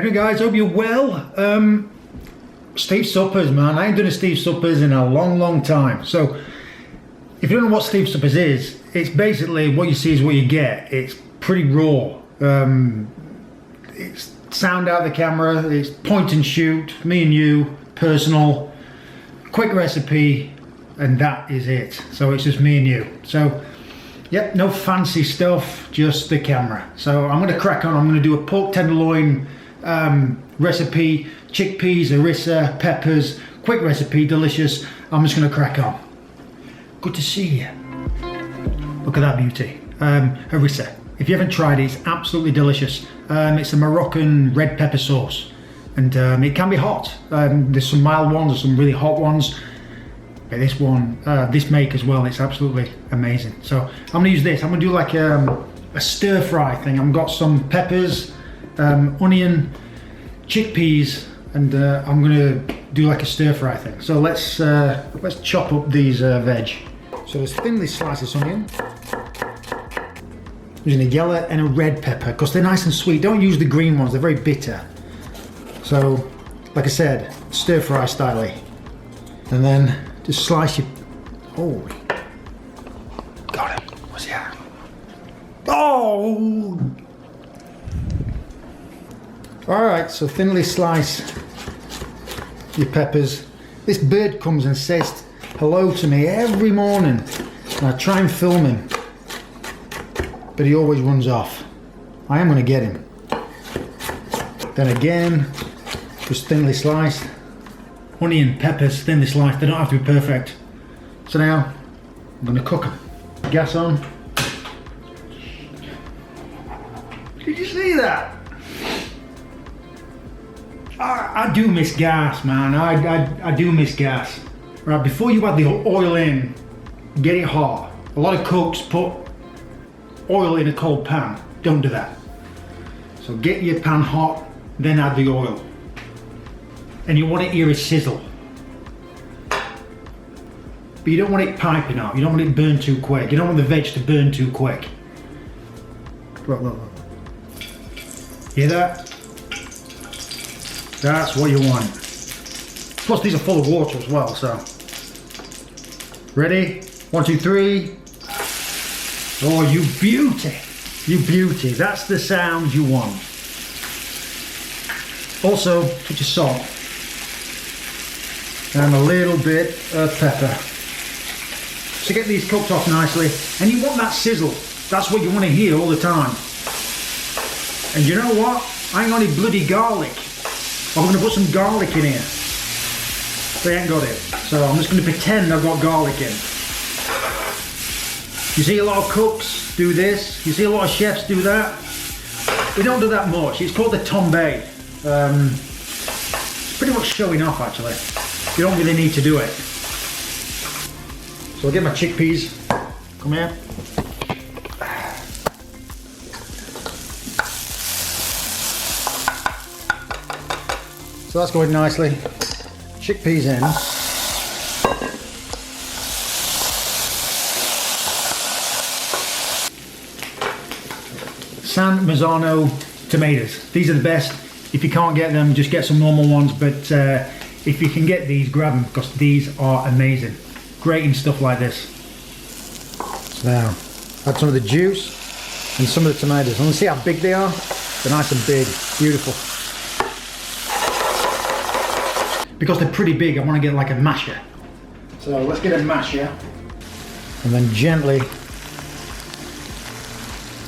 Anyway guys, hope you're well. Steve Suppers, man. I ain't done a Steve Suppers in a long time. So if you don't know what Steve Suppers is, it's basically what you see is what you get. It's pretty raw. It's sound out of the camera, it's point and shoot, me and you, personal, quick recipe, and that is it. So it's just me and you. So yep, no fancy stuff, just the camera. So I'm gonna crack on. I'm gonna do a pork tenderloin recipe, chickpeas, harissa, peppers, quick recipe, delicious. I'm just gonna crack on. Good to see you. Look at that beauty. Harissa. If you haven't tried it, it's absolutely delicious. It's a Moroccan red pepper sauce, and it can be hot. There's some mild ones, there's some really hot ones. But this one, this make as well, it's absolutely amazing. So I'm gonna use this. I'm gonna do like a stir fry thing. I've got some peppers, onion, chickpeas, and I'm gonna do like a stir fry thing. So let's chop up these veg. So let's thinly slice this onion. Using a yellow and a red pepper because they're nice and sweet. Don't use the green ones, they're very bitter. So, like I said, stir fry style. And then just slice your. Oh, got it. What's that? Oh! Alright, so thinly slice your peppers. This bird comes and says hello to me every morning. And I try and film him, but he always runs off. I am gonna get him. Then again, just thinly sliced. Onion, peppers, thinly sliced. They don't have to be perfect. So now, I'm gonna cook them. Gas on. Did you see that? I do miss gas, man. I do miss gas. Right, before you add the oil in, get it hot. A lot of cooks put oil in a cold pan. Don't do that. So get your pan hot, then add the oil. And you want to hear a sizzle. But you don't want it piping out. You don't want it burned too quick. You don't want the veg to burn too quick. Look, look, look. Hear that? That's what you want. Plus these are full of water as well, so. Ready? 1, 2, 3. Oh, you beauty! You beauty. That's the sound you want. Also, touch of salt. And a little bit of pepper. So get these cooked off nicely. And you want that sizzle. That's what you want to hear all the time. And you know what? I ain't got any bloody garlic. I'm going to put some garlic in here. They ain't got it. So I'm just going to pretend I've got garlic in. You see a lot of cooks do this. You see a lot of chefs do that. We don't do that much. It's called the tombe. It's pretty much showing off actually. You don't really need to do it. So I'll get my chickpeas. Come here. So that's going nicely. Chickpeas in. San Marzano tomatoes. These are the best. If you can't get them, just get some normal ones, but if you can get these, grab them because these are amazing. Great in stuff like this. So now, add some of the juice and some of the tomatoes. And see how big they are? They're nice and big, beautiful. Because they're pretty big, I want to get like a masher. So let's get a masher. And then gently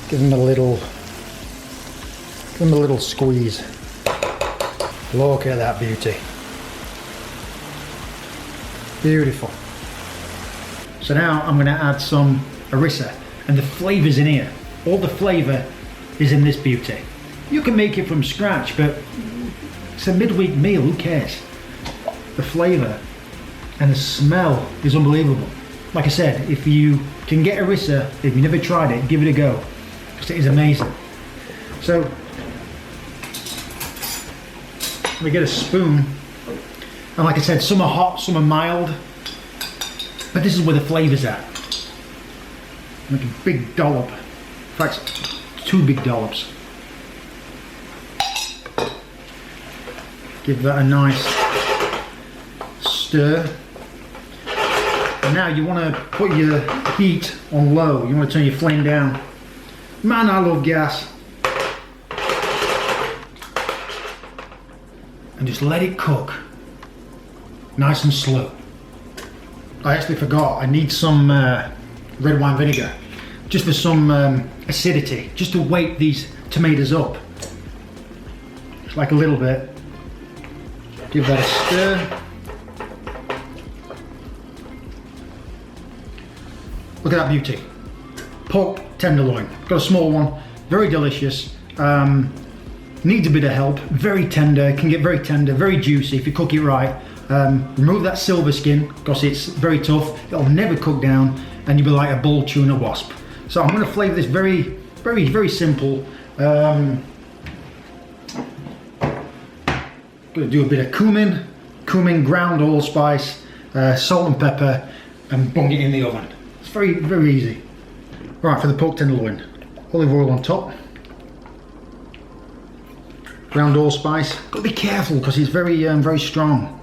give them a little squeeze. Look at that beauty. Beautiful. So now I'm going to add some harissa, and the flavour's in here. All the flavour is in this beauty. You can make it from scratch, but it's a midweek meal, who cares? The flavour and the smell is unbelievable. Like I said, if you can get harissa, if you've never tried it, give it a go, because it is amazing. So we get a spoon, and like I said, some are hot, some are mild, but this is where the flavour's at. Make a big dollop, in fact 2 big dollops. Give that a nice stir. And now you want to put your heat on low. You want to turn your flame down. Man, I love gas. And just let it cook. Nice and slow. I actually forgot, I need some red wine vinegar. Just for some acidity. Just to wake these tomatoes up. Just like a little bit. Give that a stir. Look at that beauty. Pork tenderloin. Got a small one. Very delicious. Needs a bit of help. Very tender. Can get very tender. Very juicy if you cook it right. Remove that silver skin because it's very tough. It'll never cook down and you'll be like a bull chewing a wasp. So I'm going to flavour this very simple. Going to do a bit of cumin, ground allspice, salt and pepper, and bung it in the oven. It's very easy. Right, for the pork tenderloin, olive oil on top, ground allspice. Got to be careful because it's very strong.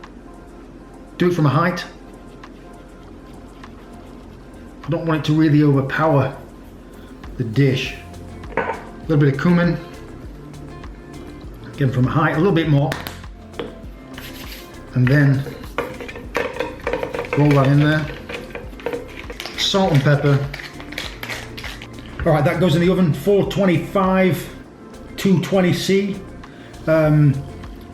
Do it from a height. I don't want it to really overpower the dish. A little bit of cumin. Again from a height, a little bit more. And then roll that in there. Salt and pepper. Alright, that goes in the oven, 425, 220C,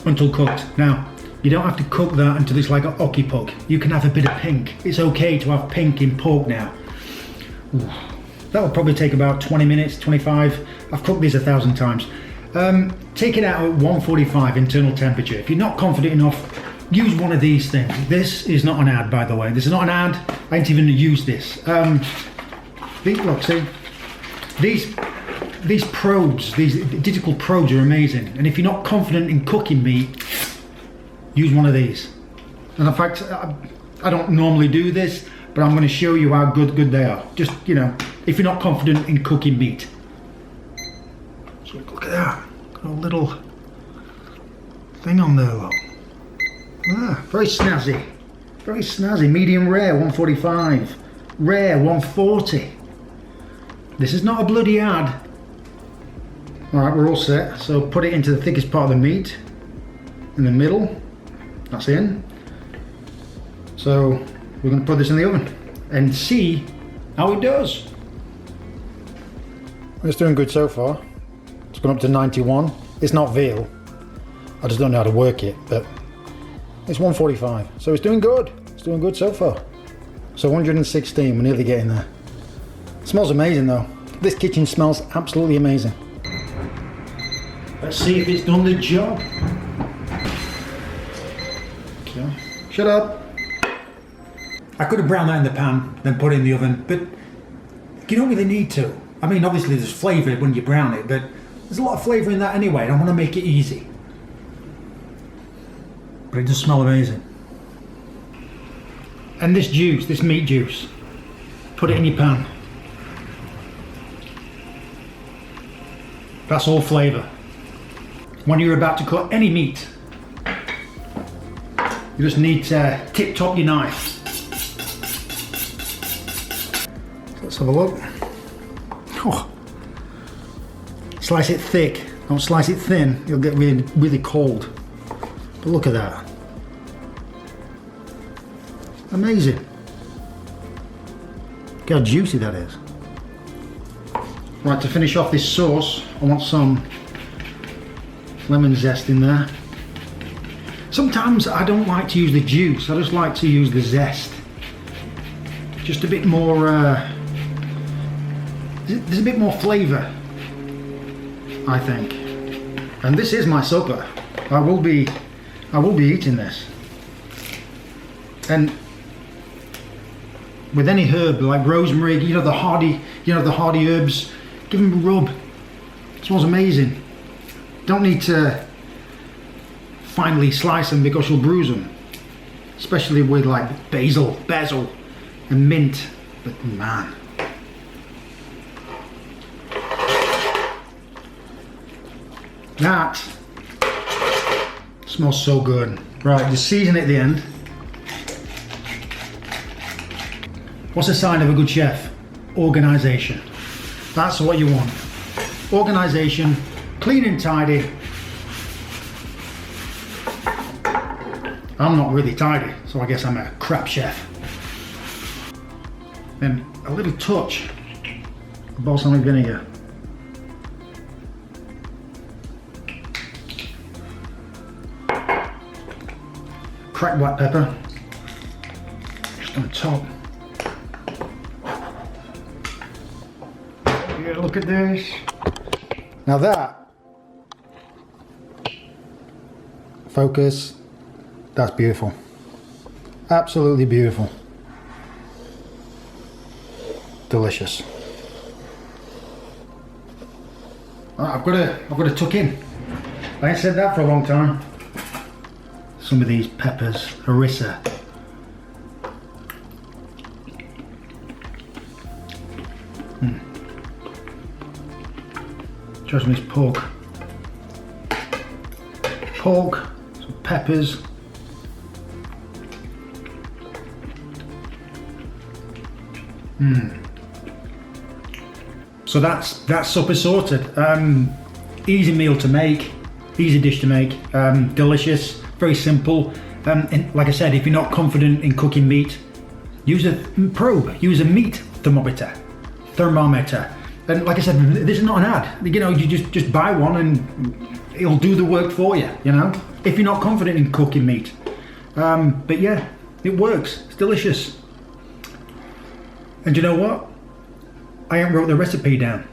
until cooked. Now, you don't have to cook that until it's like a hockey puck. You can have a bit of pink. It's okay to have pink in pork now. Ooh. That will probably take about 20 minutes, 25. I've cooked these 1,000 times. Take it out at 145 internal temperature. If you're not confident enough, use one of these things. This is not an ad, by the way. This is not an ad. I ain't even used this. Look, see, these probes, these digital probes are amazing. And if you're not confident in cooking meat, use one of these. And in fact, I don't normally do this, but I'm going to show you how good they are. Just, you know, if you're not confident in cooking meat. So look at that. Got a little thing on there, look. Ah, very snazzy. Very snazzy. Medium rare, 145. Rare, 140. This is not a bloody ad. Alright, we're all set. So put it into the thickest part of the meat. In the middle. That's in. So we're going to put this in the oven and see how it does. It's doing good so far. It's gone up to 91. It's not veal. I just don't know how to work it, but it's 145. So it's doing good. It's doing good so far. So 116, we're nearly getting there. It smells amazing though. This kitchen smells absolutely amazing. Let's see if it's done the job. Okay. Shut up. I could have browned that in the pan, then put it in the oven, but you don't really need to. I mean, obviously there's flavour when you brown it, but there's a lot of flavour in that anyway, and I want to make it easy. But it does smell amazing. And this juice, this meat juice, put it in your pan. That's all flavour. When you're about to cut any meat, you just need to tip top your knife. Let's have a look. Oh. Slice it thick, don't slice it thin, it'll get really cold. But look at that. Amazing. Look how juicy that is. Right, to finish off this sauce, I want some lemon zest in there. Sometimes I don't like to use the juice, I just like to use the zest. Just a bit more, there's a bit more flavour, I think. And this is my supper. I will be eating this. And with any herb like rosemary, you know the hardy herbs, give them a rub. It smells amazing. Don't need to finely slice them because you'll bruise them. Especially with like basil and mint. But man. That Smells so good. Right, just season it at the end. What's a sign of a good chef? Organisation. That's what you want. Organisation, clean and tidy. I'm not really tidy, so I guess I'm a crap chef. Then a little touch of balsamic vinegar. Cracked black pepper, just on top. Yeah, look at this. Now that, focus, that's beautiful. Absolutely beautiful. Delicious. I've got to tuck in. I ain't said that for a long time. Some of these peppers, harissa. Jasmine's pork. Pork, some peppers. So that's supper sorted. Easy meal to make, easy dish to make, delicious, very simple. And like I said, if you're not confident in cooking meat, use a probe, use a meat thermometer. And like I said, this is not an ad. You know, you just buy one and it'll do the work for you, you know, if you're not confident in cooking meat. But yeah, it works, it's delicious. And you know what? I haven't wrote the recipe down.